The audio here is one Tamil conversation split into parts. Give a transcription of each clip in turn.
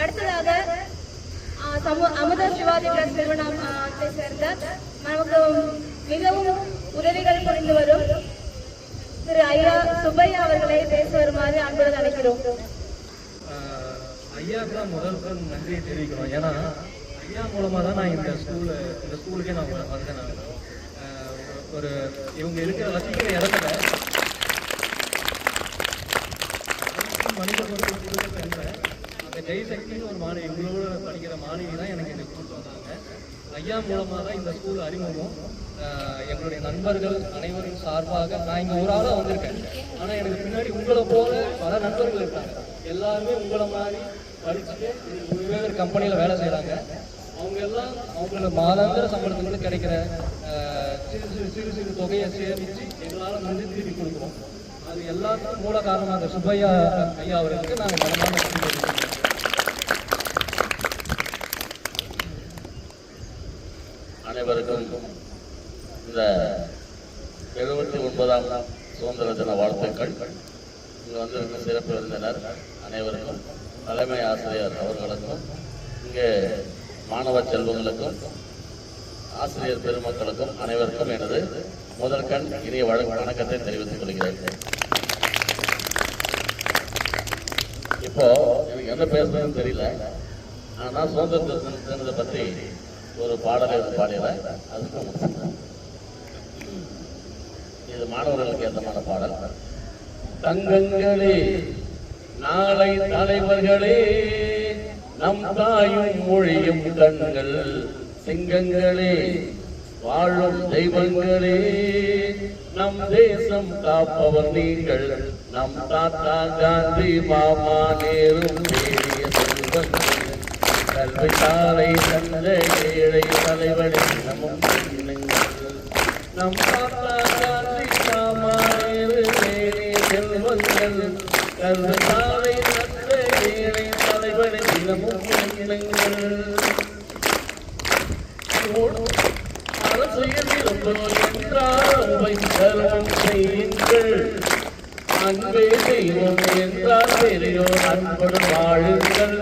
அடுத்ததாக அமுதா சிவாஜி பிளஸ் நிறுவனத்தை சேர்ந்த நமக்கு மிகவும் உதவிகள் புரிந்து வரும் திரு ஐயா சுப்பையா அவர்களை பேச வருமாறு அன்புடன் அழைக்கிறோம். ஐயாவுக்கு தான் முதல்ல நன்றியை தெரிவிக்கிறோம். ஏன்னா ஐயா மூலமாக தான் நான் இந்த ஸ்கூலுக்கே நான் வந்தேன். நான் ஒரு இவங்க இருக்கிற வசிக்கிற இடத்துல மனித சென்றேன். அந்த ஜெய்சக்தின்னு ஒரு மாணவி, இவங்களோட படிக்கிற மாணவி தான் எனக்கு இந்த ஸ்கூல் வந்தாங்க. ஐயா மூலமாக தான் இந்த ஸ்கூல் அறிமுகம். எங்களுடைய நண்பர்கள் அனைவரும் சார்பாக நான் இங்கே ஒரு ஆளாக வந்திருக்கேன். ஆனால் எனக்கு பின்னாடி உங்களை போல பல நண்பர்கள் இருக்காங்க. எல்லாருமே உங்களை மாதிரி படிச்சுட்டு வெவ்வேறு கம்பெனியில் வேலை செய்கிறாங்க. அவங்க எல்லாம் அவங்களோட மாதாந்திர சம்பளத்துக்கு கிடைக்கிற சிறு தொகையை சேமித்து எங்களால் வந்து திருப்பி கொடுக்குறோம். அது எல்லாத்துக்கும் மூல காரணமாக சுப்பையா ஐயா அவர்களுக்கு நாங்கள் மனமான அனைவருக்கும் இந்த 79ஆம் சுதந்திர தின வாழ்த்துக்கள். இங்கே வந்திருக்க சிறப்பு விருந்தினர் அனைவருக்கும், தலைமை ஆசிரியர் அவர்களுக்கும், இங்கே மாணவ செல்வங்களுக்கும், ஆசிரியர் பெருமக்களுக்கும் அனைவருக்கும் எனது முதற்கண் இனிய வணக்கத்தை தெரிவித்துக் கொள்கிறேன். இப்போ எனக்கு என்ன பேசுறதுன்னு தெரியல. ஆனால் சுதந்திர தினத்தை பற்றி ஒரு பாடலை பாடிடுறேன். அதுக்கு இது மாணவர்களுக்கு ஏற்றமான பாடல். தங்கங்களே, நாளை தலைவர்களே, நம் தாயும் மொழியும் கண்கள், சிங்கங்களே, வாழும் தெய்வங்களே, நம் தேசம் காப்பவர் நீங்கள், நம் தாத்தா காந்தி மாமா நேரும் தேடிய செல்வங்கள், கல்வி தாரை தந்த ஏழை தலைவனை நமும் நம் தாத்தா காந்தி மாமா நேரு தேடிய செல்வங்கள், கல்வி தாரை தந்த ஏழை தலைவனை நமும் அரசியல் இருந்தோர் என்றால் தர்மம் செய்யுங்கள், அன்பே தெய்வம் என்றால் பெரியோர் அன்புடன் வாழுங்கள்,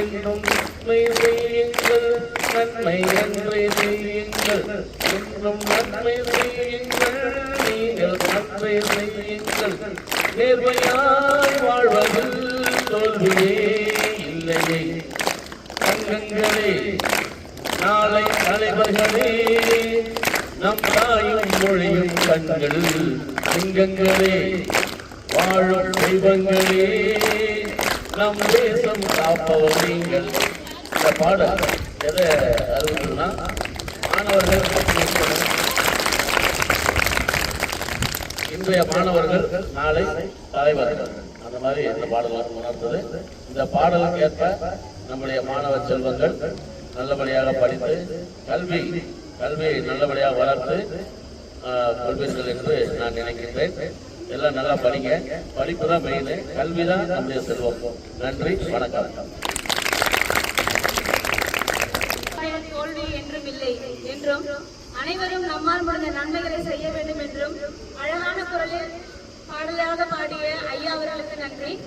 என்னும் நன்மை செய்யுங்கள், நன்மை நன்மை செய்யுங்கள், என்றும் நன்மை செய்யுங்கள், நீங்கள் நன்மை செய்யுங்கள், நேர்மையாய் வாழ்வதில் தோல்வியே இல்லையே. தங்கங்களே, நாளை தலைவர்களே, நம் தாயும் மொழியும் கண்கள், சிங்கங்களே, வாழும் தெய்வங்களே, நம் தேசம் காப்பவர் நீங்கள். இந்த பாடல் எதை அறிவிக்கணும்னா, மாணவர்கள் இன்றைய மாணவர்கள் நாளை தலைவர்கள், அந்த மாதிரி இந்த பாடல் உணர்ந்தது. இந்த பாடலுக்கு ஏற்ப நம்முடைய மாணவ செல்வங்கள் நல்லபடியாக படித்து கல்வியை நல்லபடியாக வளர்த்து கொள்வீர்கள் என்று நான் நினைக்கின்றேன். எல்லாம் நல்லா படிங்க. படிப்பு தான் மெயின், கல்வி தான் நம்முடைய செல்வம். நன்றி, வணக்கம். தோல்வி என்றும் இல்லை என்றும், அனைவரும் நம்மால் முடிந்த நன்மைகளை செய்ய வேண்டும் என்றும் அழகான குரலில் பாடலாக பாடிய ஐயா அவர்களுக்கு நன்றி.